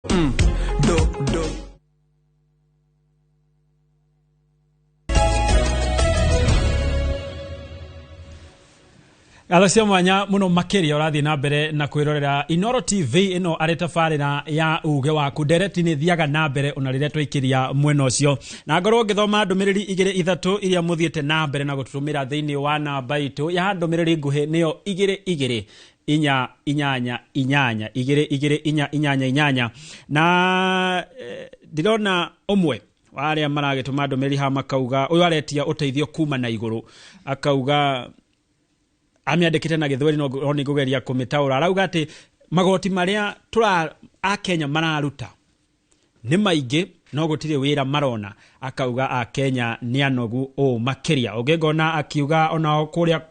Alasia mwanya muno makiria urathi na mbere na kwirorera Inoro TV ino ari tafarira ya uge waku dereti ni thiaga na mbere ona rire twikiria mwena ucio na ngorwo ngithoma ndumiriri 2-3 iria muthiete na mbere na gututumira thiini wa namba itu ya ndumiriri nguhi niyo 2-2 inyanya na ndirona umwe waria maragituma ndumiriri ha makauga uyu aretia uteithio kuma na iguru akauga amiandikite na githweri no nigugeria kumitaura arauga ati magoti maria a Kenya mararuta ni maingi no gutire wira marona akauga a Kenya ni anogu o makiria ugegona akiuga ona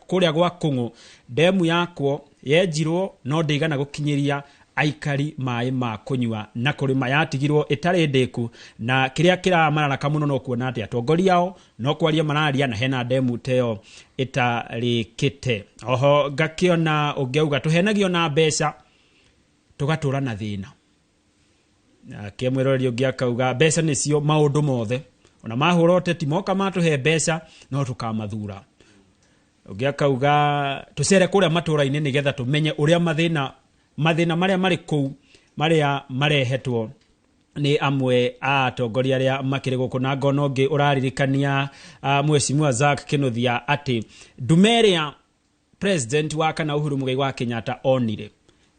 kuria gwa kungu demu yakwo yenjirwo no ndigana gukinyiria aikari mai ma kunywa na kurima yatigirwo itari ndeku na kiria kiramarana muno no kuona ati atongoria ao no kwaria mararia na hena demu teo itarikite oho gakiona ugeuga tuhenagio na mbeca tugatura na thina na kemwerorio giakauga mbeca nicio maundu mothe ona mahorote timoka matuhe mbeca no tukamathura ugiakauga tusere kuria matura-ini nigetha tumenye uria mathina maria mari kou maria marehetwo ni amwe atongoria aria makiri guku na ngonongi uraririkania Mheshimiwa Zack Kinuthia ati ndumeria president wa kana Uhuru Muigai wa Kenyatta onire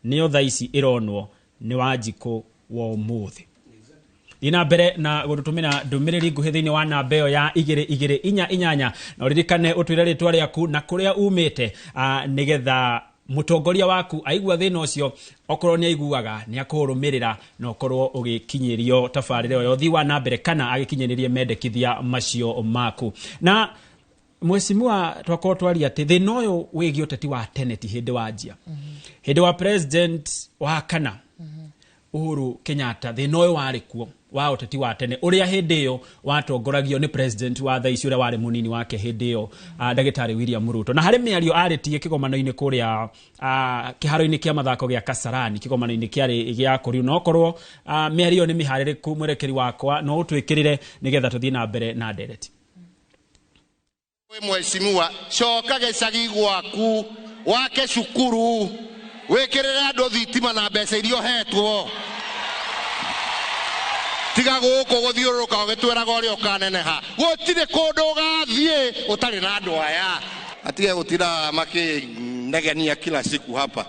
niyo thaici ironwo ni Wanjiku wa umuthi ina mbere na gututumira ndumiriri nguhi thiini wa namba iyo ya 2-2-inyanya na uririkane utwire ritwa riaku na kuria umite nigetha mutongoria waku aigua thina ucio okorwo ni aiguaga ni akurumirira na okorwo ugikinyirio tafarire yo thi wa nambere kana agikinyiririe mendekithia macio maku na Mheshimiwa twako twari ati thina uyu wigi uteti wa teneti hindi wanjia hindi wa president wa kana Uhuru Kenyatta thina uyu wari kuo wa uteti wa tene uria hindi yo watongoragio ni president wa thaici uria wari munini wake hindi yo Ndagitari William Ruto na hari miario aritie kigomano-ini kuria kiharo-ini kia mathako gia Kasarani kigomano-ini kiari gia kuriu no korwo miario ni mihaririku mwerekeri wakwa no utwikirire nigetha tuthie na mbere na ndereti we Mheshimiwa coka gicagi gwaku wake cukuru wikirire andu thitima na mbeca irio hetwo tiga guku guthiuruka ugitwiraga uria ukaneneha gutire kundu gathie utari na andu aya atige gutira makinegenia kila siku hapa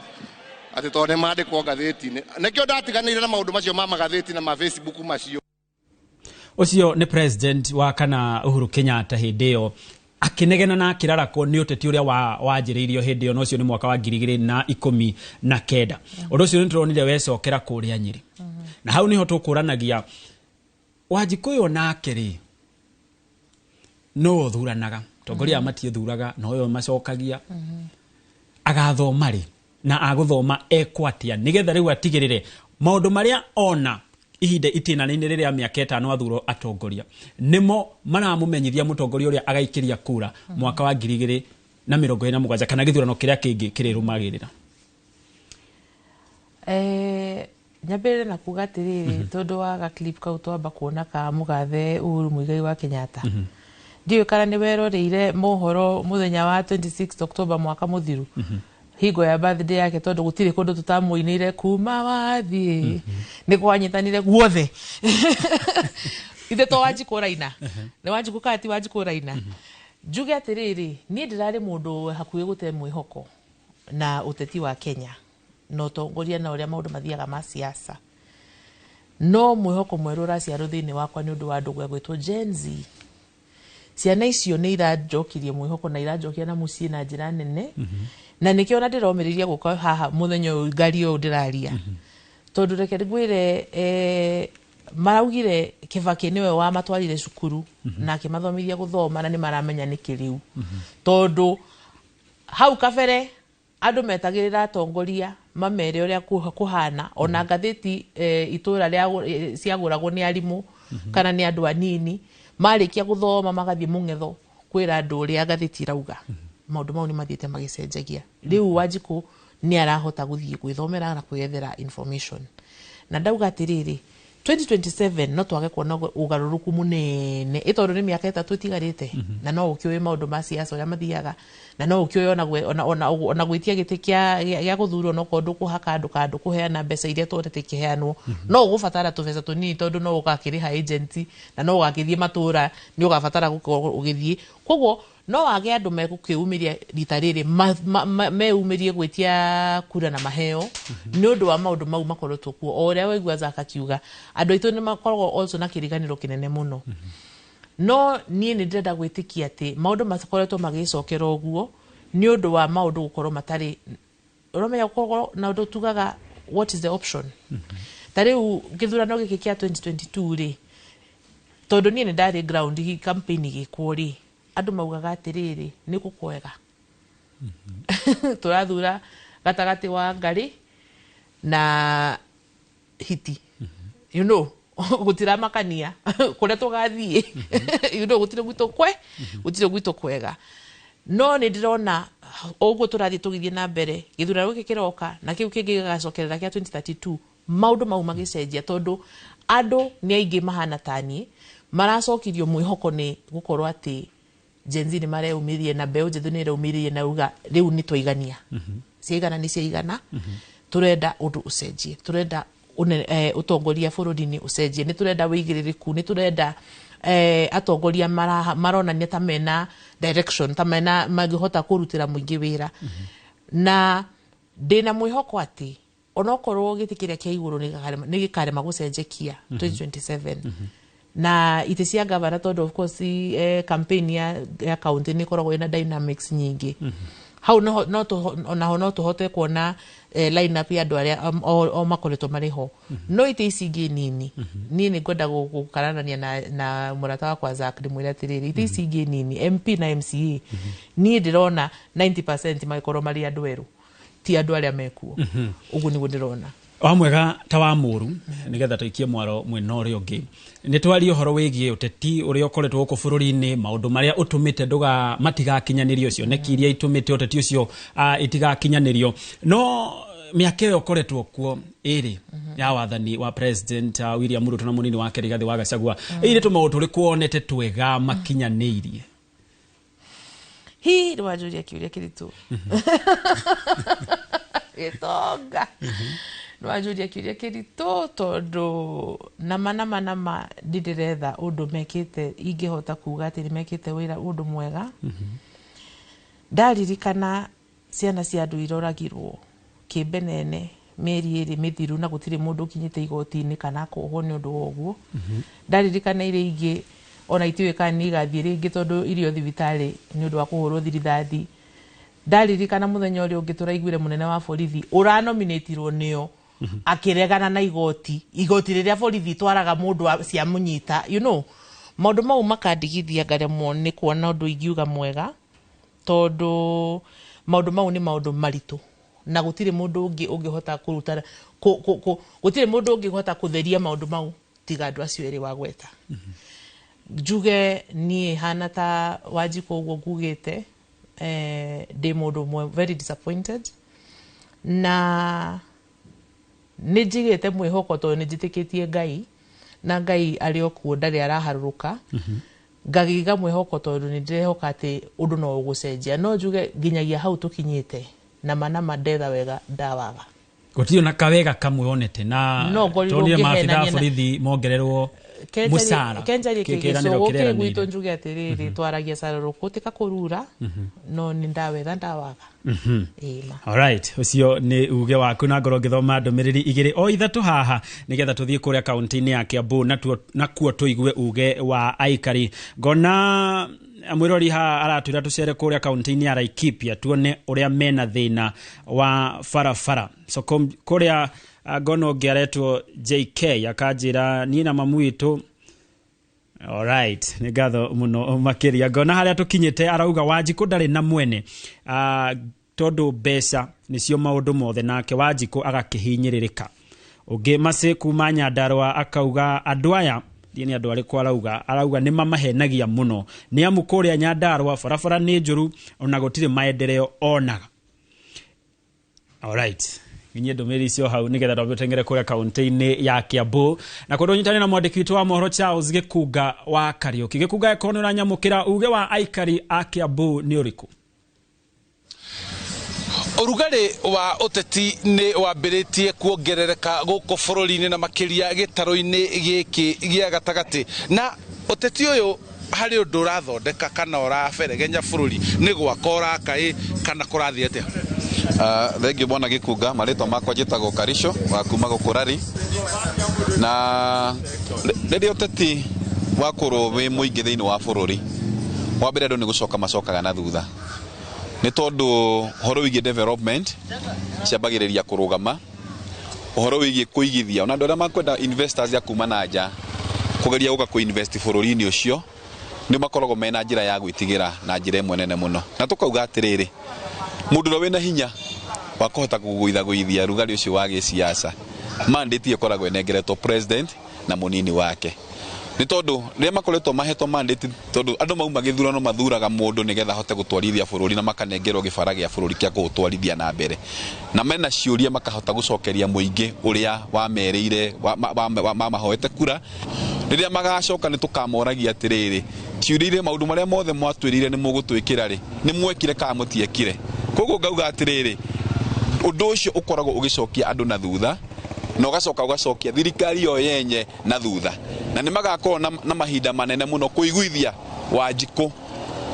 ati tone maandikwo gatheti-ini nikio ndatiganire na maundu macio ma magatheti na ma Facebook macio ucio ni president wa kana Uhuru Kenyatta hindi yo akinegena na kirarako ni uteti uria wanjiriirio hindi yo no cio ni mwaka wa 2019 undu ucio ni turonire wecokera kuria Nyeri na hau niho tukuranagia Wanjikuyo nake ri no thuranaga tongoria matie thuraga no yo macokagia agathoma ri na aguthoma ekwatia nigetha riu atigirire maundu maria ona ihinde itinanini riria miaka 5 athuro atongoria nimo maramumenyithia mutongoria uria agaikiria kura mwaka wa 2027 kana githurano kiria kingi kirirumagirira nyambere na kuga atiriri tondu wa ga clip kau twamba kuona ka mugathe Uhuru Muigai wa Kenyatta ndiyo kana ni weroreire mohoro muthenya wa 26 October mwaka muthiru hingo ya birthday yake tondu gutire kundu tutamuinire kuma wathie ni kwanyitanire guothe ithe to Wanjiku raina ni Wanjiku kati Wanjiku raina njuge atiriri ni ndirari mundu hakuhi gute mwihoko na uteti wa Kenya no tongoria na uria maundu mathiaga ma siasa no mwihoko mweru raciarwo thiini wakwa ni undu wa andu gwetwo Gen Z ciana icio ni irajokirie mwihoko na irajokia na mucii na njira nene na nikio na ndiromiriria guka haha muthenya ngari o ndiraria tondu reke ngwire maraugire Kibaki niwe wa matwarire cukuru na akimathomithia guthoma na ni maramenya nikiriu tondu hau kabere andu metagirira atongoria mamere uria kuhana ona ngatheti itura ria ciaguragwo ni arimu kana ni andu anini marikia guthoma magathie mungetho kwira andu uria ngatheti irauga maundu mau ni mathiete magicenjagia riu Wanjiku ni arahota guthie gwithomera na kwethera information na ndauga atiriri 2027 no twage kuona ugaruruku munene itondu ni miaka 3 itigarite na no ukioe maundu ma siasa ya mathiaga na no ukioe ona gwitia giti kia guthurwo no kondu kuhaka andu kuheana mbeca iria twotete kiheanwo no ugubatara tubeca tunini tondu no ugakiriha agent na no ugakithie matura ni ugabatara ugithie koguo no wage andu megukiumiria rita riri meumirie gwitia kura na maheo ni undu wa maundu mau makorotwo kuo oria waigua Zaka kiuga andu aitu ni makorwo also na kiriganiro kinene muno no nie ni ndenda gwitikia ati maundu makoretwo magicokera uguo ni undu wa maundu gukorwo matari uromenya gukorwo na undu tugaga what is the option tariu githurano giki kia 2022 ri tondu nie ni ndari ground hi campaign gikuri andu maugaga atiriri ni gukwega turathura gatagati wa Ngari na Hiti you know gutira makania kuria tugathie you know gutire gwito kwega no ni ndirona oguo turathie tugithie na mbere githurano giki kiroka na kiu kingi gigacokerera kia 2032 maundu mau magicenjia tondu andu ni aingi mahana tani maracokirio mwihoko ni gukorwo ati Gen Z ni mareumirie na beu jethu ni reumirie na uga riu ni twaigania ciigana ni ciigana turenda undu ucenjie turenda utongoria bururi ni ucenjie ni turenda wigiririku ni turenda atongoria maronania ta mena direction ta mena magihota kurutira muingi wira na ndina mwihoko ati onokorwo gitikiria kia iguru ni gikarema gucenjekia 2027 na ite cia gavana tondu of course campaign ya county ni koragwo ina dynamics nyingi hau no tuhote kuona line up ya andu aria o makoretwo mariho no ite ici ingi nini ni ngwenda gukaranania na murata wakwa Zak ndimwira atiriri ite ici ingi nini MP na MCA ni ndirona 90% makorwo mari andu eru ti andu aria mekuo ugu ni ndirona wa mwega ta wa muru nigetha tuikie mwaro mwena uri ungi ni twari uhoro wigie uteti uri ukoretwo guku bururi-ini maundu maria utumite nduga matigakinyanirio cio nekiria itumite uteti ucio itigakinyanirio no miaka iyo ukoretwo kuo iri ya wathani wa president William Ruto na munini wake Rigathi wa Gachagua iri tumaundu uri kuonete twega makinyanirie hi rwajuria kiuria kiritu etonga rwajuria kiuria kiritu tondu nama ndiretha undu mekite ingihota kuga ati mekite wira undu mwega ndaririkana ciana cia andu iroragirwo kibenene mieri iri mithiru na gutire mundu kinyite igoti-ini kana kuhwo ni undu woguo ndaririkana ire ingi ona itiwe kani igathie ringi tondu irio thibitari ni undu wa kuhurwo thirithathi ndaririkana muthenya uri ungi turaiguire munene wa borithi uranominatirwo nio akiregana na igoti riria borithi twaraga mundu cia munyita you know maundu mau makandigithia ngaremwo ni kuona undu ingiuga mwega tondu maundu mau ni maundu maritu na gutire mundu ungi ungihota kuruta gutire mundu ungihota kutheria maundu mau tiga andu acio eri wa gweta njuge ni hana ta Wanjiku uguo ngugite ndi mundu very disappointed na nijigite mwihoko tondu nijitikitie Ngai na Ngai ari okuo ndari araharuruka ngagiga mwihoko tondu nindirehoka ati undu no ugucenjia no njuge nginyagia hau tukinyite na manama ndetha wega ndawaga gutio na kawega kamwe onete na tondu maafitha borithi mongererwo musara kenjari kigiso oke gwito njuge atiriri twaragia saruruku tika kurura no ni ndawetha ndawaga ima alright ucio ni uge waku na ngoro ngithoma ndumiriri igiri o ithatu haha nigetha tuthie kuria kaunti-ini ya Kiambu na kuo tuigue uge wa aikari ngona mwirori ha aratwira tucere kuria kaunti-ini ya Laikipia tuone uria mena thina wa farafara so kuria ngono ngiaretwo JK akanjira ni na mamu witu alright ni gatho muno makiria ngona haria tukinyite arauga Wanjiku ndari na mwene tondu mbeca nicio maundu mothe nake Wanjiku agakihinyiririka ungi mase kuma Nyandarua akauga andu aya ni andu ari arauga ni mamahenagia muno ni amu kuria Nyandarua farafara ni njuru ona gutire maendeleo onaga alright nginyie ndomeri cio hau nigetha twatengere kuria kaunti-ini ya Kiambu na kundonyitane na mwandiki witu wa mohoro Charles Gikunga wa Kariuki. Gikunga ekono uranyamukira uge wa aikari a Kiambu ni uriku? Urugari wa uteti ni wambiritie kuongerereka guku bururi-ini na makiria gitaro-ini giki gia gatagati na uteti uyu hari undu urathondeka kana uraberegenya bururi ni gwakora kai kana kurathie atia? Thengi bwana Gikunga, maritwa makwa njitagwo Karisho wa kuma Gukurari na riria uteti wakorwo wi muingi thiini wa bururi wa mbere andu ni gucoka macokaga na thutha ni tondu horo wigi development ciambagiriria kurugama horo wigi kuigithia na andu aria makwenda investors ya kuma na nja kugeria guka kuinvest bururi-ini ucio ni makoragwo mena njira ya gwitigira na njira imwe nene muno na tukauga atiriri mundu wina hinya wa kuhota kuguithia rugari ucio wa gisiasa mandate ikoragwo nengeretwo president na munini wake ni tondu ria makoretwo mahetwo mandate tondu andu mauma githurano mathuraga mundu nigetha hote gutwarithia bururi na makanengerwo gibara gia bururi kia gutwarithia na mbere na mena ciuria makahota gucokeria muingi uria wamereire mahoete kura riria magacoka ni tukamoragia atiriri ciurire maundu maria mothe mwatwirire ni mugutwikira ri ni mwekire ka mutiekire koguo ngauga atiriri undu ucio ukoragwo ugicokia andu na thutha na ugacokia thirikari yo yenye na thutha na ni magakorwo na mahinda manene muno kuiguithia Wanjiku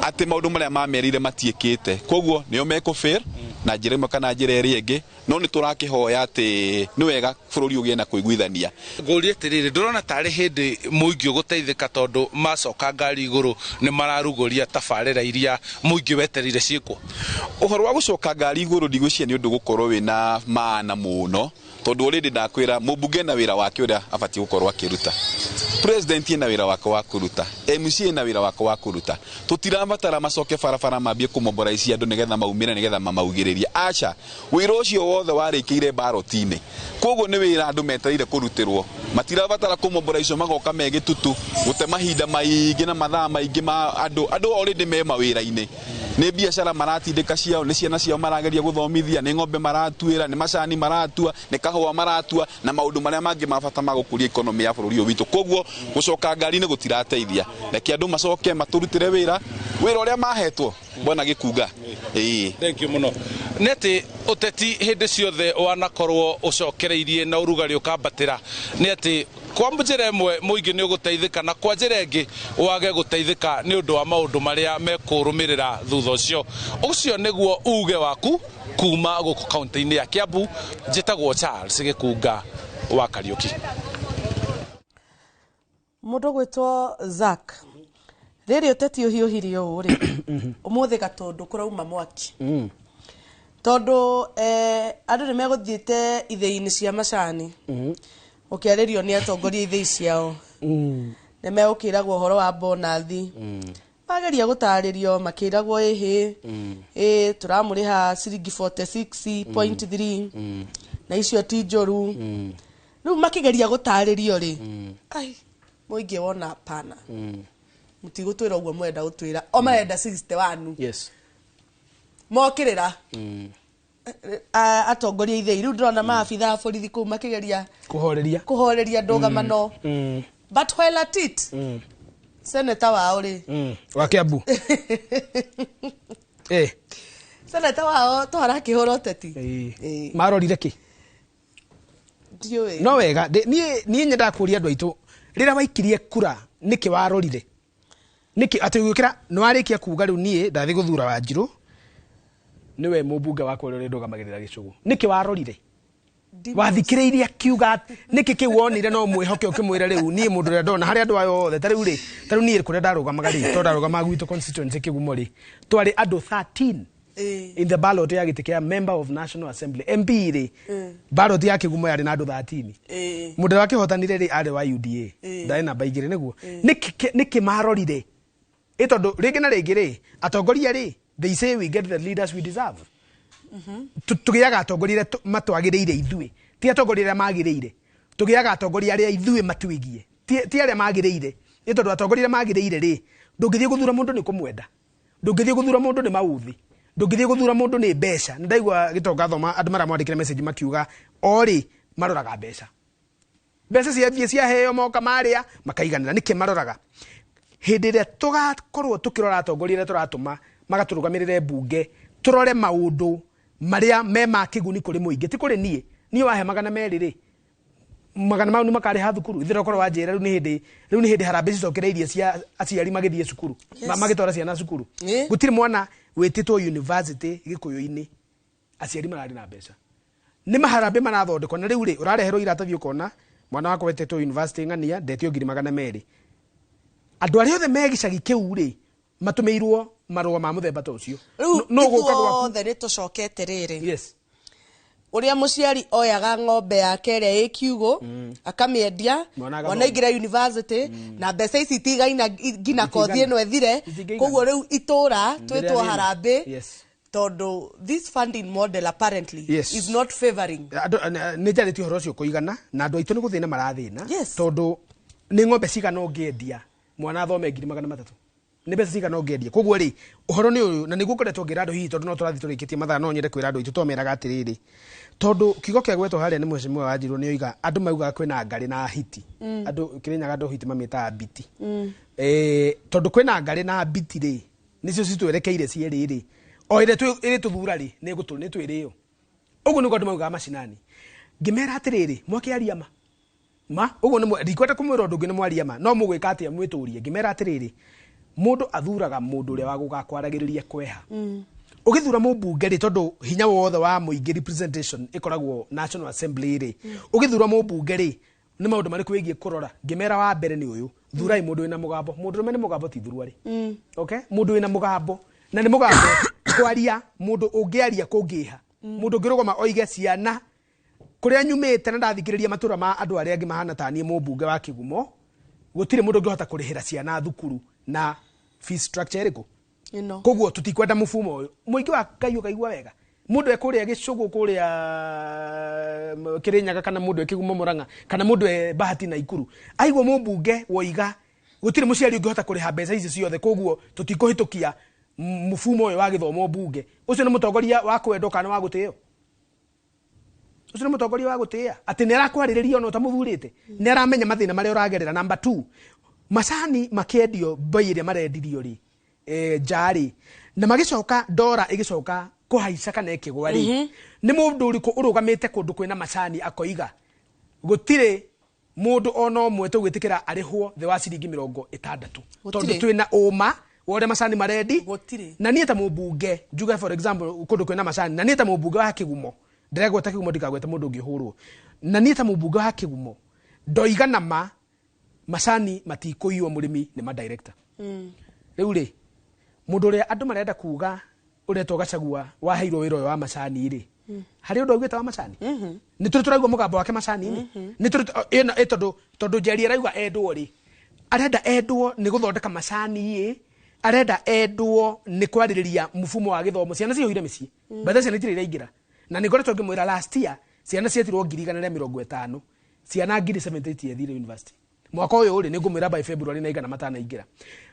ati maundu maria mamerire matiekite koguo nio mekufail na njira imwe kana njira iri ingi no ni turakihoya ati ni wega bururi ugie na kuiguithania. Nguri atiriri ndurona tari hindi muingi uguteithika tondu macoka ngari iguru ni mararuguria tabarira iria muingi weterire ciikwo. Uhoro wa gucoka ngari iguru ndigwiciria ni undu gukorwo wina maana muno tondu already ndakwira mubunge na wira wake uria abati gukorwo akiruta, president na wira wake wa kuruta, MC na wira wake wa kuruta. Tutirabatara macoke barabara mambie kumobilize andu nigetha maumire nigetha mamaugiriria acha wira ucio wothe warikire barotine koguo ni wira andu metereire kurutirwo matirabatara kumobilize magoka megitutu gute mahinda maingi na mathaa maingi ma andu already me mawira-ini ni biashara maratindika ciao ni ciana ciao marageria guthomithia ni ng'ombe maratuira ni macani maratua ni kahua maratua na maundu maria mangi mabata magukuria economy ya bururi witu koguo gucoka ngari ni gutirateithia reke andu macoke maturutire wira uria mahetwo bwana Gikunga. Thank you muno. Neti uteti hindi ciothe wanakorwo ucokereirie na urugari ukambatira ni ati kwa njira imwe muingi ni uguteithika na kwa njira ingi wage guteithika ni undu wa maundu maria mekurumirira thutha ucio niguo uge waku kuma guku kaunti-ini ya Kiambu. Njitagwo Charles Gikunga wa Kariuki. Mundu gwitwo Zack riri uteti uhiuhirio uri umuthi gatondu kurauma mwaki tondu andu ni meguthiite ithei-ini cia macani ukiaririo ni atongoria ithei ciao ni megukiragwo uhoro wa bonathi mageria gutaririo makiragwo turamuriha ciringi 46.3 na icio ti njoru riu makigeria gutaririo ri ai muingi wona pana mutigutwira uguo mwenda gutwira o marenda 61 yes mokirira atongoria ithei riu ndrona maabitha a borithi kuu makigeria kuhoreria ndugamano but while at it senator wao ri wa Kiambu senator wao twara kihoro uteti marorire ki ndiwe no wega nie nyenda kuria andu aitu rira waikirie kura niki warorire niki ati gwikira no arikia kuga riu nie ndathi guthura Wanjiru niwe mubunge wakwa uri ndugamagirira gicugu niki warorire wathikiriirie akiuga niki kiwonire no mwihoke ukimwira riu nie mundu ria ndona hari andu ayo othe tariu nie kuria ndarugamaga ri to ndarugama gwitu constituency kigumo ri twari andu 13 in the ballot ya gitikia member of National Assembly MP ri ballot ya kigumo yari na andu 13 mundu wake hotanire ri ari wa UDA ndai na baigire niguo niki marorire itondo ringi na ringi ri atongoria ri they say we get the leaders we deserve tugiaga atongoria matwagiriire ithui ti atongoria magiriire tugiaga atongoria aria ithui matwigie ti aria magiriire itondo atongoria magiriire ri ndungithie guthura mundu ni kumwenda ndungithie guthura mundu ni mauthi ndungithie guthura mundu ni mbeca ndaigua gitonga thoma andu maramwandikira message makiuga ori maroraga mbeca cia cia heo moka maria makaiganira niki maroraga hindi ria tugakorwo tukirora atongoria ria turatuma magaturugamirire bunge turore maundu maria me makiguni kuri muingi ti kuri nie wahe magana meriri magana mau ni makari ha thukuru ithira korwo wanjira riu ni hindi harambe cicokere iria cia aciari magithie cukuru magitora ciana cukuru gutiri mwana wititwo university Gikuyu-ini aciari marari na mbeca ni maharambe marathondekwo na riu ri urareherwo iratathi ukona mwana wako wititwo university ng'ania ndetio ngiri magana meri andu aria othe megicagi kiu ri matumeirwo marua ma muthemba ta ucio no guka gwaku the tucokete riri yes uria muciari oyaga ng'ombe yake ria ikiugo akamiendia mwana ingira university na mbeca ici tigaina ngina kothi ino ethire koguo riu itura twitwo harambe tondu this funding model apparently is not favoring ni jareti horo cio kuigana na andu aitu ni guthina marathina tondu ni ng'ombe cigana ungiendia mwana athome ngiri magana matatu ni mbeca cigana ungiendia koguo ri uhoro ni uyu na niguo koretwo ngira andu hihi tondu no turathi turikitie mathaa no nyende kwira andu aitu tomeraga atiriri tondu kigo kia gwetwo haria ni mwecimu wa Wanjiru ni oiga andu mauga kwina ngari na hiti andu Kirinyaga andu hiti mamita biti tondu kwina ngari na biti ri nicio citwerekeire cieri ri o ire tuthura ri ni gutu ni twireo uguo ni andu mauga macinani ngimera atiriri mwakiaria ma uguo ni ndikwenda kumwira undu ngi ni mwaria ma no mugwika atia mwiturie ngimera atiriri mundu athuraga mundu ria waguga kwaragiriria kweha ugithura mubunge ri tondu hinya wothe wa muingi representation ikoragwo National Assembly ri ugithura mubunge ri ni maundu mari kwigie kurora ngimera wa mbere ni uyu thurai mundu wina mugambo mundu ni mugambo ti thurwa ri okay mundu wina mugambo na ni mugambo kwaria mundu ungiaria kungiha mundu ngirugoma oige ciana kuria nyumite na ndathikiriria matura ma andu aria angi mahana tani mubunge wa Kigumo gutire mundu ngihota kurihira ciana thukuru na fee structure iriko koguo tutikwenda mufumo uyu muingi wa Kaiyå kaigua wega mundu ekuria gicugu kuria Kirinyaga kana mundu ekigumo Murang'a kana mundu Bahati na Ikuru aigwa mubunge woiga gutire muciari ungihota kuriha mbeca ici ciothe koguo tutikuhitukia mufumo uyu wa githomo bunge ucio ni mutongoria wa kwendo kana wa gutio ucio ni mutongoria wa gutia ati ni arakwaririria ono ta muthurite ni aramenya mathina maria uragerera number 2 macani makendio bei iria marendirio ri jari na magicoka dora igicoka kuhaica kana ikigwa ri ni mundu uriku urugamite kundu kwina macani akoiga gutire mundu ono mwe tugwitikira arihwo the wa ciringi 60 tondu twina uma wore macani marendi na nieta mubunge juga for example kundu kwina macani na nieta mubunge wa Kigumo ndiregweta Kigumo ndikagweta mundu ngihurwo na nieta mubunge wa Kigumo ndoiga nama macani matikuiyo murimi ni ma director riu ri mundu ria andu marenda kuga uretwo Gachagua waheirwo wira wa macani ri hari undu augite wa macani ni turaigwa mugambo wake macani ni tondu njeri arauga endwo ri arenda endwo ni guthondeka macani arenda endwo ni kwaririria mufumo wa githomo ciana ciohire micii betha ciana itire iraingira na ni ngoretwo ngimwira last year ciana cietirwo 150 ciana 70 ethire university mwaka uyu uri ni ngumwira by February na igana matana ingira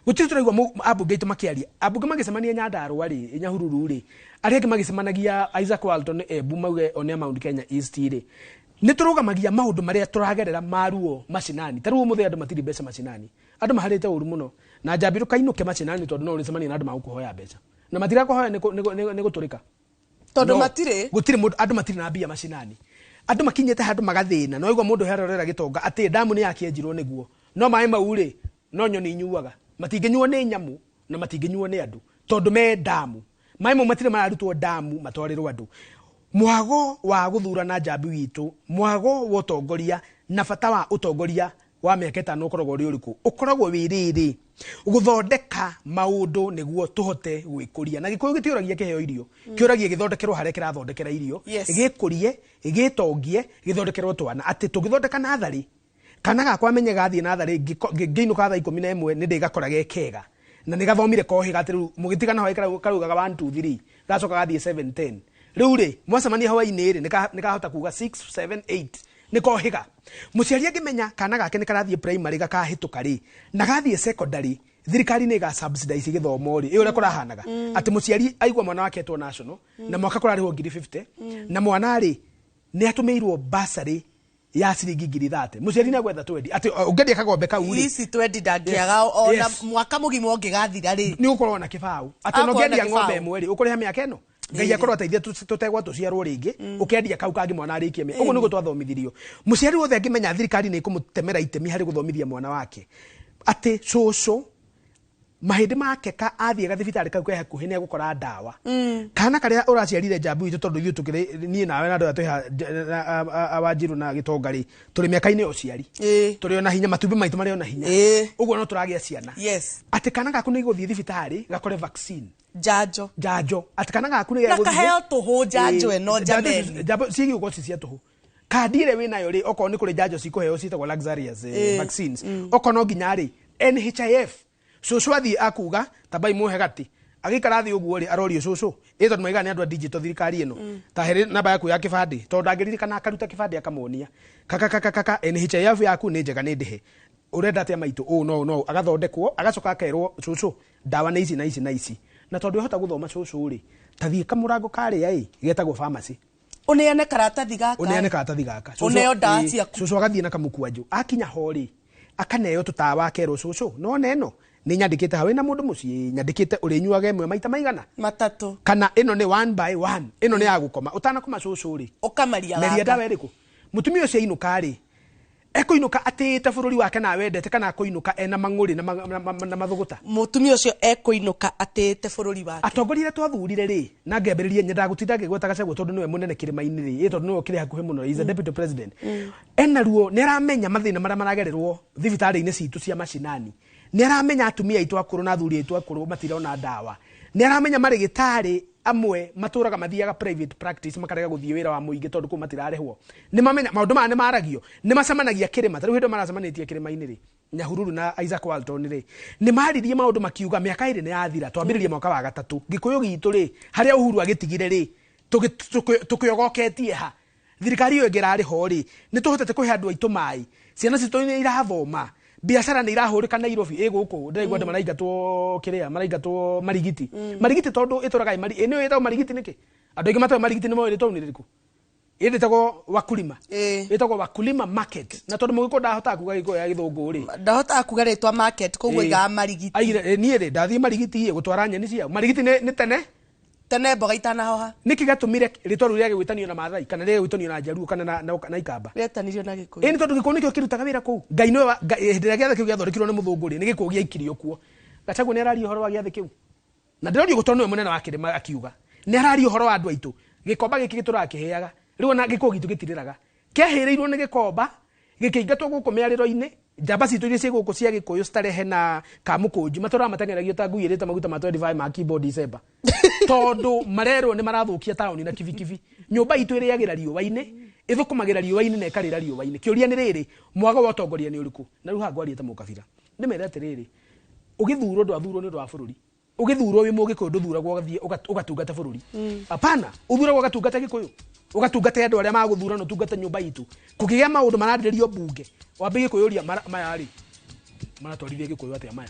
gutiri turaigwa abunge itu makiaria abunge magicemania Nyandarua ri Nyahururu ri aria angi magicemanagia Isaac Walton Ebu mauge one Mount Kenya East ri ni turugamagia maundu maria turagerera maruo macinani taruo muthe andu matiri mbeca macinani andu maharite uru muno na Njabiru kainuke macinani tondu no uricemania na andu magukuhoya mbeca na matira kuhoya ni guturika tondu matire gutiri mundu andu matiri na mbia macinani andu makinyete handu magathina no igwa mundu herorera gitonga ati damu ni yakienjirwo niguo no mai maure no nyoni nyuaga matingenyuo ni nyamu na matingenyuo ni andu tondu me damu mai mo matire mararutwo damu matwarirwo andu mwago wa guthurana Njambi witu mwago wa utongoria na bata wa utongoria wa miaka 5 ukoragwo ri uriku ukoragwo wiriri guthondeka maundu niguo tuhote gwikuria na gikuyu gitiuragia kiheo irio kiuragia githondekerwo haria kirathondekera irio igikurie igitongie githondekerwo twana ati tugithondeka nathari kana gakwa menye gathie nathari ngiinuka thaa 11 ni ndigakora gekega na nigathomire kohi gatiru mugitigana ho karugaga 1 2 3 gacoka gathie 7 10 riu ri mwacemania hawaini ri nikahota kuga 6 7 8 nikohiga muciari angimenya kana gake ni karathie primary gakahituka ri na gathie secondary thirikari nä ga subsidize githomo ri ä å rä a kå rahanaga atä må ciari aigua mwana wake etwo national na mwaka kå rarä ho 50 na mwana rä nä atå mä irwo basarä ya ciringi 30 må ciari nä agwetha twendi atä å ngäendia kagombe kau rä ici twendi ndangĩaga ona mwaka mũgima ũngĩgathira rĩ nĩ ũkorwo na kĩbaũ atĩ no ngĩendia ng'ombe ĩmwe rĩ ũkũrĩha mĩaka ĩno ngai akorwo ateithia tũtegwa tũciarwo rĩngĩ ũkendia kau kangĩ mwana arĩkie ũguo nĩguo twathomithirio mũciari wothe angĩmenya thirikari nĩ ĩkũmũtemera itemi harĩ gũthomithia mwana wake atĩ cũcũ mahĩndĩ make athiĩ gathibitarĩ kau ke hakuhĩ nĩ egũkora ndawa kana karĩa ũraciarire njambu itũ tondũ ithuĩ tũkĩrĩ niĩ nawe na andũ arĩa twĩ Wanjirũ na Gĩtonga rĩ tũrĩ mĩaka-inĩ ya ũciari tũrĩ ona hinya matumbĩ maitũ marĩ ona hinya ũguo no tũragĩa ciana atĩ kana gaku nĩ igũthiĩ thibitarĩ gakore vaccine njanjo atĩ kana gaku nĩ gakaheo tũhũ njanjo ĩno njameni ciĩgiĩ gũkorwo ci cia tũhũ kandi ĩrĩa wĩnayo rĩ okorwo nĩ kũrĩ njanjo cikũheo ciĩtagwo luxurious vaccines okorwo no nginya rĩ NHIF cũcũ athiĩ akuga tambai muhe gati agĩikara thĩ ũguo rĩ arorio cũcũ tondũ maiga nĩ andũ a digital thirikari ĩno ta hĩrĩ namba yaku ya kĩbandĩ tondũ ndangĩririkana akaruta kĩbandĩ akamonia kaka NHIF yaku nĩ njega nĩ ndĩhe ũrenda atĩa maitũ no agathondekwo agacoka akerwo cũcũ ndawa nĩ ici na ici na ici na tondũ ũhota gũthoma cũcũ rĩ ta thiĩ kamũrango karĩa getagwo pharmacy ũneane karatathi gaka ũneo ndawa ciaku cũcũ agathiĩ na kamũkwanjũ akinya ho rĩ akaneo tũtawa akerwo cũcũ nona ĩno nĩ nyandĩkĩte hawe na mũndũ mũciĩ nyandĩkĩte ũrĩnyuaga ĩmwe maita maigana 3 kana ĩno nĩ 1 by 1 ĩno nĩ ya gũkoma ũtanakoma cũcũ rĩ ũkamaria meria ndawa ĩrĩkũ mũtumia ũcio ainũka rĩ ekũinũka atĩte bũrũri wake na wendete kana akũinũka ena mang'ũrĩ na mathũgũta mũtumia ũcio ekũinũka atĩte bũrũri wake atongoria twathurire rĩ na ngĩambĩrĩria nyendaga gũtinda ngĩgweta Gachagua tondũ nĩwe mũnene kĩrĩma-inĩ rĩ tondũ nĩwe kĩrĩ hakuhĩ mũno is a deputy president ena ruo nĩ aramenya mathĩna marĩa maragererwo thibitarĩ-inĩ citũ cia macinani nĩ aramenya atumia aitũ akũrũ na athuri aitũ akũrũ matirona ndawa nĩ aramenya marĩgĩtarĩ amwe matũraga mathiaga private practice makarega gũthiĩ wĩra wa mũingĩ tondũ kũu matirarĩhwo nĩ mamenya maũndũ maya nĩ maragio nĩ macemanagia kĩrĩma tarĩu hĩndĩ maracemanĩtie kĩrĩma-inĩ rĩ Nyahururu na Isaac Walton rĩ nĩ maririe maũndũ makiuga mĩaka ĩrĩ nĩ yathira twambĩrĩria mwaka wa 3 Gĩkũyũ gitũ rĩ harĩa Uhuru agĩtigire rĩ tũkĩogoketie ha thirikari ĩyo ĩngĩrarĩ ho rĩ nĩ tũhotete kũhe andũ aitũ maĩ ciana citũ nĩ irathoma biacara nĩ irahũrĩka Nairobi gũkũ ndĩraigua andũ maraingatwo kĩrĩa maraingatwo marigiti tondũ ĩtũraga ĩno ĩtagwo marigiti nĩkĩ andũ aingĩ matoĩ marigiti nĩ moĩ rĩtwa nĩ rĩrĩkũ ĩtagwo wakulima ĩtagwo wakulima market na tondũ mũgĩkũ ndahotaga kuga Gĩkũyũ ya Gĩthũngũ rĩ ndahotaga kuga rĩtwa market koguo igaga marigiti niĩ rĩ ndathiĩ marigiti gũtwara nyeni ciao marigiti nĩ tene mboga itanahoha nĩkĩ gatũmire rĩtwa rĩu rĩa gwĩtanio na Maathai kana rĩa gwĩtanio na Jaluo kana na Ikamba rĩetanirio na Gĩkũyũ nĩ tondũ Gĩkũyũ nĩkĩo kĩrutaga wĩra kũu Ngai nĩwe hĩndĩ ĩrĩa gĩathĩ kĩu gĩathondekirwo nĩ mũthũngũ rĩ nĩ Gĩkũyũ gĩaikirio kuo Gachagua nĩ araria ũhoro wa gĩathĩ kĩu na ndĩrorio gũtondũ nĩwe mũnene wa kĩrĩma akiuga nĩ araria ũhoro wa andũ aitũ gĩkomba gĩkĩ gĩtũrakĩheaga rĩu ona Gĩkũyũ gitũ gĩtirĩraga kĩahĩrĩirwo nĩ gĩkomba gĩkĩingatwo gũkũ mĩarĩro-inĩ njamba citũ iria ciĩ gũkũ cia Gĩkũyũ citarehe na kamũkũnji matũraga mateng'eragio ta ngui ĩrĩte maguta ma 25 ma keyboard December tondũ marerwo nĩ marathũkia taũni na kibikibi nyũmba itũ ĩrĩagĩra riũa-inĩ ĩthũkũmagĩra riũa-inĩ na ĩkarĩra riũa-inĩ kĩũria nĩ rĩrĩ mwago wa ũtongoria nĩ ũrĩkũ na rĩu hangwaria ta mũkabira nĩ mere atĩrĩrĩ ũgĩthurwo ndwathurwo nĩ ũndũ wa bũrũri ũgĩthurwo wĩ Mũgĩkũyũ ndũthuragwo ũgatungata bũrũri hapana ũthuragwo ũgatungata Gĩkũyũ ũgatungata andũ arĩa magũthura no tungata nyũmba itũ kũkĩgĩa maũndũ mararĩrĩrio mbunge wambe Gĩkũyũria maya rĩ maratwarithia Gĩkũyũ atĩa maya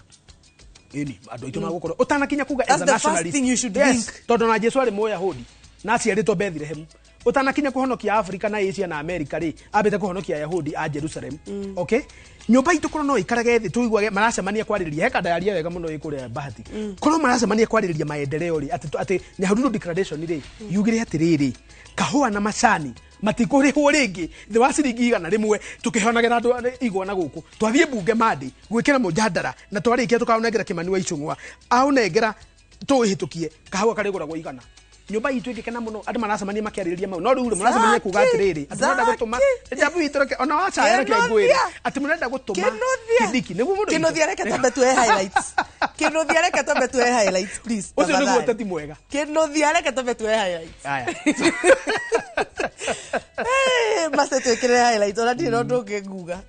ĩni andũ aitũ magũkorwo ũtanakinya kuga as a nationalist tondũ na Jesũ arĩ Mũyahudi na aciarĩtwo Bethlehem utanakinya kuhonokia Afrika na Asia na America ri abete kuhonokia Yahudi a Jerusalem. Okay, nyumba itu kono no ikarage thi tuiguage maracemania kwaririria heka ndayaria wega muno ikuria bahati kono maracemania kwaririria maendeleo ri ati Nyahururu declaration ri yugire atiriri kahua na macani matikũrĩhwo rĩngĩ thĩ wa ciringi igana rĩmwe tukĩhonagira andũ igwa na gũkũ twathie bunge mandi gwĩkĩra mũjadara na twarĩkia tukaunengera Kimani wa Icũng'wa aunengera tũhĩtũkie kahua karĩgũragwo igana nyumba itu ikikena muno andũ maracemania makĩarĩrĩria mau no rĩu maracemania kuga atĩrĩrĩ atĩ mũrenda gũtũma njabu itũreke ona wacaya reke ngwĩre atĩ mũrenda gũtũma kĩndiki nĩguo mũndũ Kĩnũthia reke tambe tuhe highlights Kĩnũthia reke tambe tuhe highlights please ũcio nĩguo ũteti mwega Kĩnũthia reke tambe tuhe highlights aya mase twĩkĩre highlights ona ndirĩ ũndũ ũngĩ nguga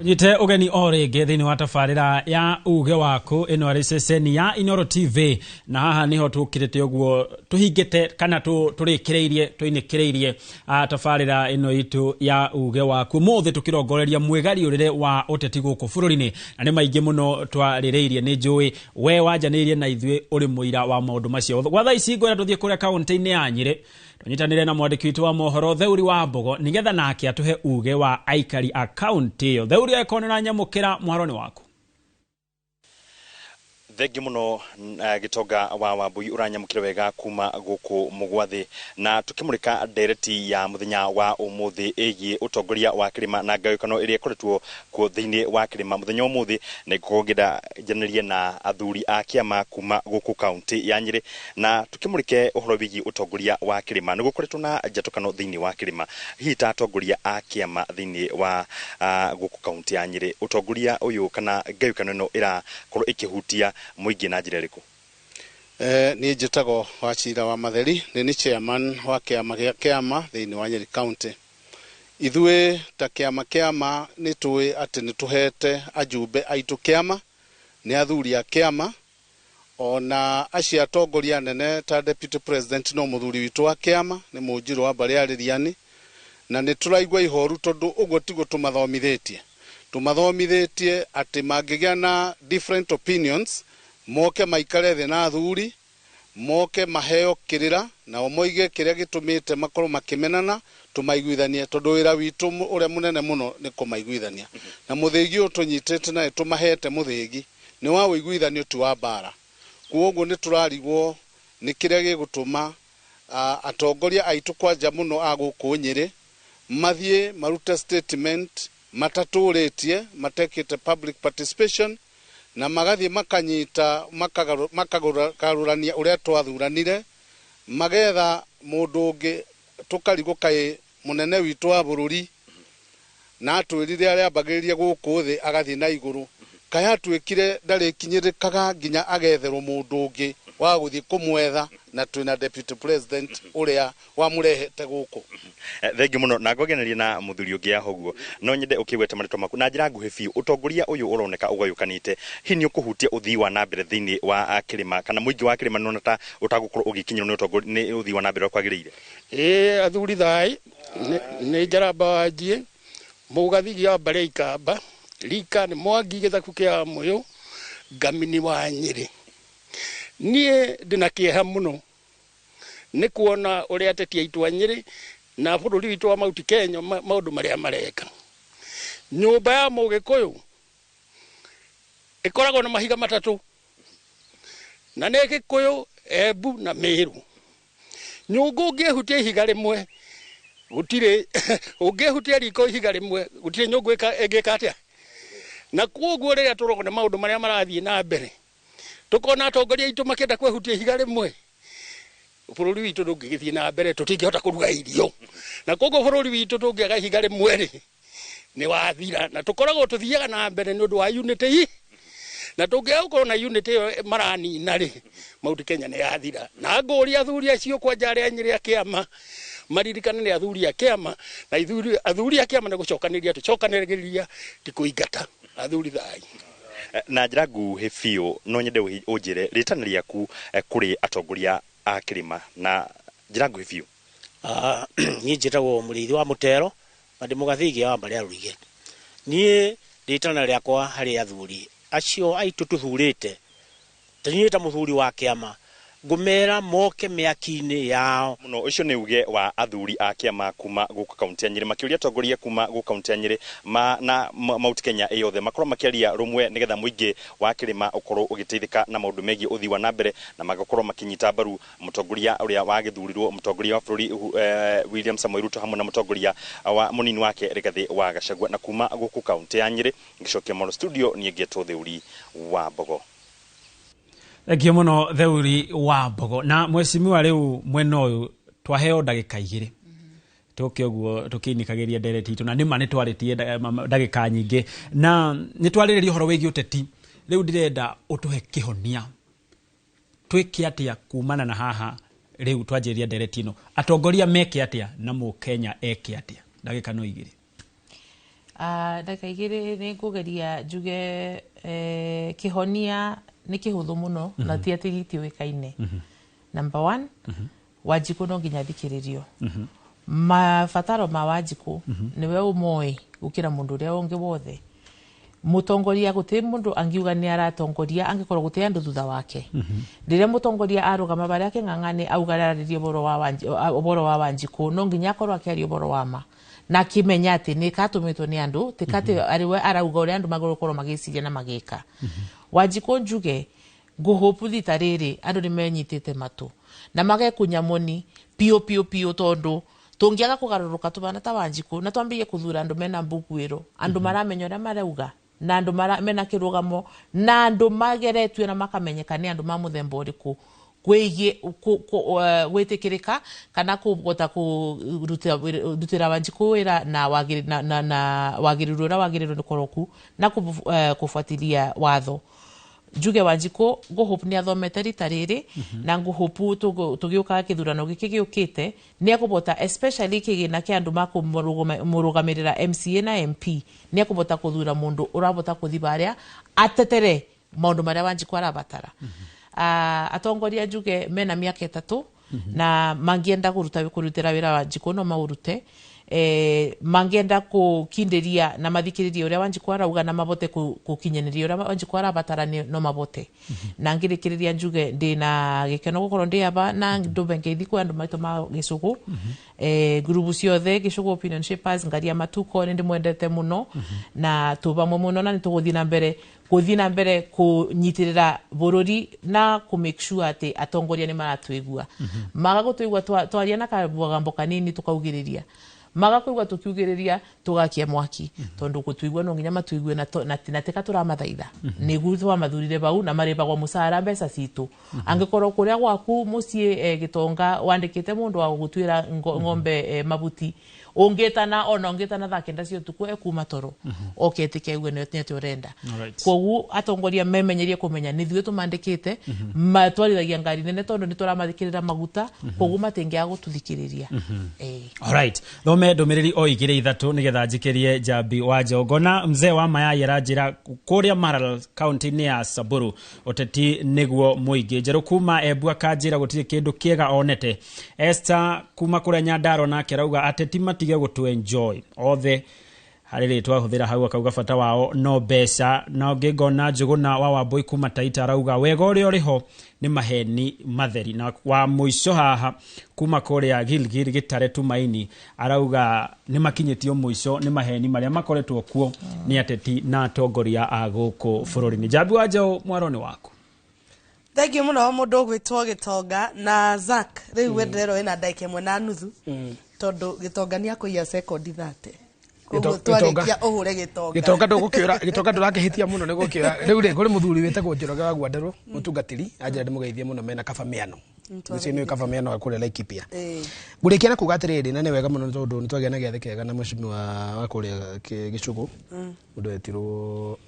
Nyite ugeni o ringi thiini wa tabarira ya uge waku ino ari ceceni ya Inoro TV na haha niho tukirite uguo tuhingite kana turikireirie tuinikireirie tabarira ino itu ya uge waku mothe tukirongoreria mwegari urire wa uteti guku bururi-ini na ni maingi muno twarireirie ni njui we wanjanirie na ithui uri muira wa maundu macio gwa thaa ici ngwira tuthie kuria kaunti-ini ya Nyeri tunyitanire na mwandiki witu wa mohoro Theuri wa Mbogo nigetha nake atuhe uge wa aikari a kaunti iyo. Theuri ekonera nyamukira mwaroni waku. Thengi muno gitonga wa Wambui uranyamukira wega kuma guku mugwathi na tukimurika ndereti ya muthenya wa umuthi egi utongoria wa kirima na ngayukano iria ikoretwo ku thiini wa kirima muthenya umuthi na ikogida jenerie na athuri a kiama kuma guku kaunti ya Nyeri na tukimurike uhoro wigi utongoria wa kirima ni gukoretwo na njatokano thiini wa kirima hita atongoria a kiama thiini wa guku kaunti ya Nyeri utongoria uyu kana ngayukano no ira korwo ikihutia muingi na njira riku. Ni njitago Wachira wa Matheri ni chairman wa kiama gia kiama thiini wa Nyeri County. Ithue ta kiama ni tuwe ati ni tuhete ajumbe aitu kiama ni athuri a kiama ona acia atongoria nene ta deputy president no muthuri witu wa kiama ni Munjiru wa Bariaririani na ni turaigwa ihoru tondu uguo tigo tumathomithitie ati mangigia na different opinions moke maikare thi na athuri moke maheo kirira na omoige kiria gitumite makoro makimenana tumaiguithanie tondu wira witu uria munene muno ni kumaiguithania na muthigi utunyitete na tumahete muthigi ni wa uiguithanio tu wa bara kuoguo ni turarigwo ni kiria gigutuma atongoria aitu kwanja muno aguku Nyeri mathie marute statement mataturitie matekite public participation na magathi makanyita makagarurania uria twathuranire magetha mundu ungi tukarigo kai munene witu wa bururi na atwirire aria bagiririe guku thi agathi na iguru kai atwikire ndari kinyirikaga nginya agetherwo mundu ungi wa guthi kumwetha na twina deputy president uria wamurehete guku. Thengi muno na ngogeneria na muthuri ungi ahoguo no nyende ukigwete marito maku na njira nguhi biu utongoria uyu uroneka ugayukanite hini ukuhutia uthii wa nambere thiini wa kirima kana muingi wa kirima nona ta utagukorwo ugikinyirwo ni utongoria ni uthii wa nambere kwagiriire. Athuri thai ni Njaramba Wanjie mugathi ya Mbare Ikamba Rika ni Mwangi Githaku kia Muyu Ngamini wa Nyeri. Nie ndina kieha muno ni kuona uria ateti aitu a Nyeri na bururi witu wa Mount Kenya maundu maria mareka. Nyumba ya Mugikuyu ikoragwo na mahiga matatu na ne Gikuyu, Embu na Meru. Nyungu ungihutia ihiga rimwe gutire ungihutia riko ihiga rimwe gutire nyungu egeka atia na kuoguo riria turona maundu maria marathie na mbere tukona atongoria itu makenda kwehutia ihiga rimwe bururi witu ndungigithie na mbere tutingihota kuruga irio na koguo bururi witu tungiaga ihiga rimwe ri ni wathira na tukoragwo tuthiaga na mbere ni undu wa unity na tungiakorwo na unity maranina ri Mount Kenya ni yathira na nguri athuri acio kwa njari a Nyeri a kiama maririkane ni athuri a kiama na athuri a kiama ni gucokaniria tucokaniriria tikuingata athuri thai na njira nguhi biu no nyende unjire ritana riaku kuri atongoria a kirima na njira nguhi biu. Ni njitagwo Muriithi wa Mutero ndi mugathigi wa Mbare Arurige. Nie ritana riakwa hari athuri acio aitu tuthurite tanyita muthuri wa kiama ngumera moke miaki-ini yao muno ucio ni uge wa athuri a kiama kuma guku kaunti ya Nyeri makiuria atongoria kuma guku kaunti ya Nyeri na Mount Kenya yothe makorwo makiaria rumwe nigetha muingi wa kirima ukorwo ugiteithika na maundu megi uthii wa nambere na magakorwo makinyita mbaru mutongoria uria wa githurirwo mutongoria wa bururi William Samoei Ruto hamwe na mutongoria wa munini wake Rigathi wa Gachagua na kuma guku kaunti ya Nyeri ngicokia Moro studio ni ngeto Theuri wa Mbogo. Thengio muno Theuri wa Mbogo na mwecimiwa riu mwena uyu twaheo ndagika igiri tuke uguo tukinikagiria ndereti itu na nima ni twaritie ndagika nyingi na ni twaririria horo wigi uteti riu ndirenda utuhe kihonia twike atia kumana na haha riu twanjiria ndereti ino atongoria meke atia na Mukenya eke atia ndagika no igiri. Ndaka igiri ni ngugeria njuge kihonia ni kihuthu muno na ti ati gitiwikaine. Number 1 Wanjiku no nginya thikiririo. Mabataro ma Wanjiku niwe umoi gukira mundu uria ungi wothe. Mutongoria guti mundu angiuga ni aratongoria angikorwo guti andu thutha wake. Riria mutongoria arugama bari aking'ang'ani augararirie boro wa Wanjiku no nginya akorwo akiaria boro wa ma. Na kimenya ati ni katumitwo ni andu tikati ariwe arauga uri andu magorokorwo magiciria na magika. Wanjiku njuge nguhopu thita riri andu ni menyitite matu na magekunya moni pio tondu tungiaga kugaruruka tubana ta Wanjiku na twambiye kuthura andu mena mbugwiro andu maramenya ria marauga na andu mena kirugamo na andu mageretwe na makamenyeka ni andu ma muthemba uriku kwegie gwitikirika kana kugota kurutira Wanjiku wira na wagiriru ura wagiriru ni koroku na kufuatilia watho. Njuge Wanjiku nguhope ni athomete rita riri na nguhope tugiuka kithurano giki giukite ni akubota especially kigina kia andu makumurũgamirira MCA na MP ni akubota kuthura mundu urabota kuthi baria atetere maundu maria Wanjiku arabatara. Atongoria njuge mena miaka 3 na mangienda kurutira wira Wanjiku no maurute. Mangienda kukinderia na mathikiriria uria Wanjiku arauga na mabote kukinyaniria uria Wanjiku arabatara no mabote. Na ngirikiriria njuge ndina gikeno gukorwo ndi aba na ndubengeithi kwa andu maitu ma Gicugu. Grupu ciothe Gicugu Opinion Shapers ngaria Matuko ndi mwendete muno na tubamwe muno na nituguthi na mbere kunyitirira bururi na ku make sure ati atongoria ni maratwigua. Magagutwigua twaria na kabugambo kanini tukaugiriria. Magakwigua tukiugiriria tugakia mwaki tondu gutwigua no nginya matwigue na teka turamathaitha niguo twa mathurire bau na maribagwa musara mbeca citu angikorwo kuria gwaku mucie Gitonga wandikite mundu wa gutwira ng'ombe mabuti ungitana ona ungitana thakenda cio tuku ekuma toro oketike igwe neti urenda kogu atongoria memenyerie kumenya nithwe tumandikite matwarithagia ngari nene tondu nituramadikirira maguta kogu matengia gututhikiriria. Alright, thome ndumiriri o igire ithatu nigetha njikirie Njambi wa Njogona. Mzee wa Mayai aranjira kuria Maralal county ni ya Samburu uteti niguo muingi njeru kuma Embu akanjira gutire kindu kiega onete. Esther kuma kuria Nyandaro na kirauga ateti matige gutu enjoy othe harire twahuthira hau akauga bata wao no mbeca na ngigona Njuguna wa Wambui kuma Taita arauga wega uria uriho ni maheni matheri. Na wa muico haha kuma kuria Gilgil Gitare Tumaini arauga ni makinyitio muico ni maheni maria makoretwo kuo ni ateti na atongoria a guku bururi. Ni Njambi wa Njau mwaroni waku. Thank you muno mundu gwitwo Gitonga na Zack riu wenderero ina ndaike mwe na nuthu tondu Gitonga ni akuia second 30. Twarikia uhure Gitonga Gitonga ndurakihitia muno nigukiora riu ri kuri muthuri witagwo Njoroge wa Gwandarũ mutungatiri anjira ndimugeithie muno mena kabameano nicio ni kabameano akure Laikipia ngurikia na kuga atiriri na ni wega muno tondu nitwagia na giathe kega na mushimi wa kuria Gicugu mundu etirwo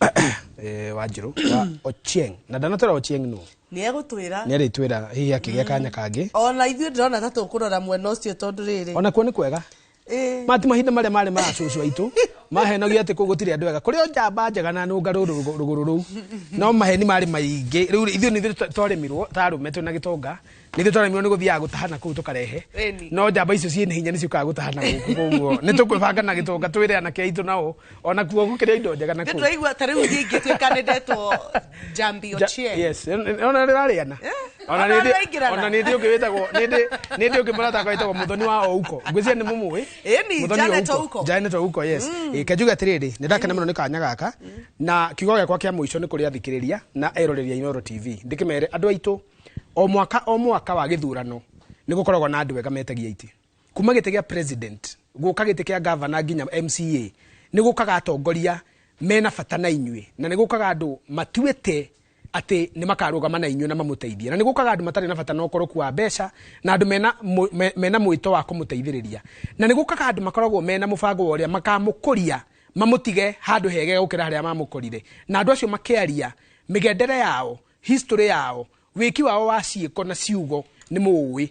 Wanjiru wa Ochieng na ndanatora Ochieng no ni egutwira ni aritwira hihi akigia kanya kangi ona ithuĩ ndĩrona ta tũkũrora mwena ũcio tondu rĩrĩ ona kuo ni kwega mati mahinda maria mari ma cucu aitu mahenagia ati kugutire andu wega kuri Njamba njega na nunga ruguru no maheni mari maingi riu ithuĩ ni twaremirwo tarume tu na Gitonga ni twaremirwo ni guthia gutahana kuu tukarehe no Njamba icio ciĩ hinya ni ciukaga gutahana guku ni tukwibanga na Gitonga twire anake aitu nao ona kuo gukiria indo njega na kuu turaigua ta riu ngingi twikandidetwo Njambi Ochieng yes ona rĩrarĩana ona nĩ ndĩ ũngĩ wĩtagwo nĩ ndĩ ũngĩ mũrata wĩtagwo Muthoni wa Ouko ngwĩciria nĩ mũmũĩ Janet Ouko yes kenjuga atirĩrĩ nĩ ndakena mũno nĩ kanya gaka na kiugo gĩakwa kĩa mũico nĩ kũrĩ athikĩrĩria na eroreria Inooro TV ndĩkĩmere andũ aitũ o mwaka wa gĩthurano nĩ gũkoragwo na andũ wega metagia iti kuma gĩtĩ gĩa president gũka gĩtĩ kĩa governor nginya MCA nĩ gũkaga atongoria mena bata na inyuĩ na nĩ gũkaga andũ matuĩte ati ni makarugama na inyuĩ na mamuteithie na nĩ gũkaga andũ matarĩ na bata na ũkoroku wa mbeca na andũ mena mwĩto wa kũmuteithĩrĩria na nĩ gũkaga andũ makoragwo mena mũbango wa ũrĩa makamũkũria mamutige handũ hege gũkĩra harĩa mamũkorire na andũ acio makĩaria mĩgendere yao history yao wĩki wao wa ciĩko na ciugo nĩ mũũĩ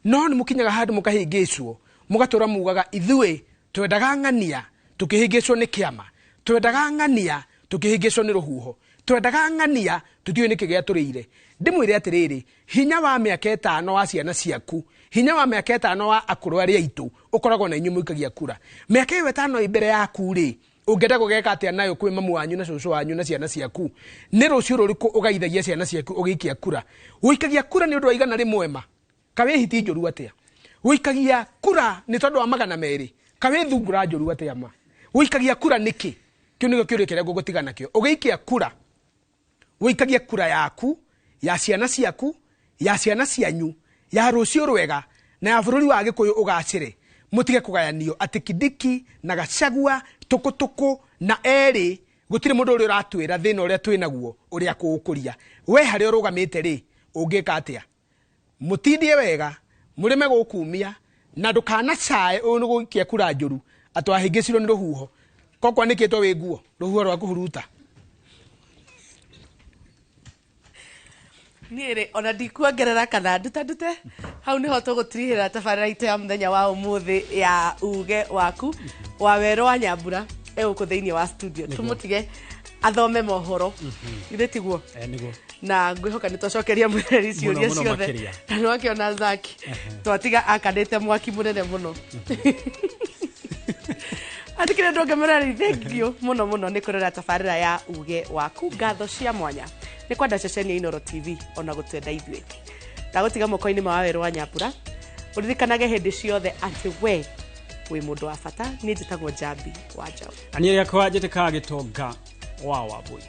no nĩ mũkinyaga handũ mũkahĩngĩcwo mũgatũra mugaga ithuĩ twendaga ng'ania tukihigicwo ni kiama twendaga ng'ania tukihigicwo ni ruhuho twendaga ng'ania tutiwe ni kigea turire ndimwire atiriri hinya wa miaka 5 wa ciana ciaku hinya wa miaka 5 wa akuru aria itu ukoragwo na inyumu ikagia kura miaka 5 ibere yaku ri ungenda gugeka atia nayo kwi mamu wanyu na cucu wanyu na ciana ciaku ni rucio ruriku ugaithagia ciana ciaku ugiikia kura uikagia kura ni undu wa igana rimwe ma kawe hiti njuru atia uikagia kura ni tondu wa magana meri kawe thungura njuru atia ma uikagia kura niki kio nigo kiuri kiria gugutiga nakio ugiikia kura uikagia kura yaku ya ciana ciaku ya ciana cianyu ya rucio rwega na ya bururi wa Gikuyu ugacire mutige kugayanio ati Kidiki na Gachagua tukutuku na eri gutire mundu uri uratwira thina uria twinaguo uria kuukuria we hari urugamite ri ungika atia mutindie wega murime gukumia na ndukana cae unu guikia kura njuru atwahingicirwo ni ruhuho kokwa nikitwo wi nguo ruhuho rwa kuhuruta nire ona ndikuongerera kana ndute hau niho tugutirihira tabarira itu ya muthenya wa umuthi ya uge waku wa Wero wa Nyambura eguku thiini wa studio tumutige athome mohoro ithe tiguo niguo na ngwihoka ni twacokeria mwireri ciuria ciothe na no akiona Zaki twatiga akandite mwaki munene muno atikire ndongemereri thank you muno ni kurera tabarira ya uge waku ngatho cia mwanya ni kwenda ceceni ya Inooro TV ona gutenda ithuĩ ndagutiga moko-inĩ ma Wero wa Nyambura uririkanage hindi ciothe ati we wi mundu wa bata ni njitagwo Njambi wa Njaũ ani yakwa njitikaga Gitonga wa Wambui.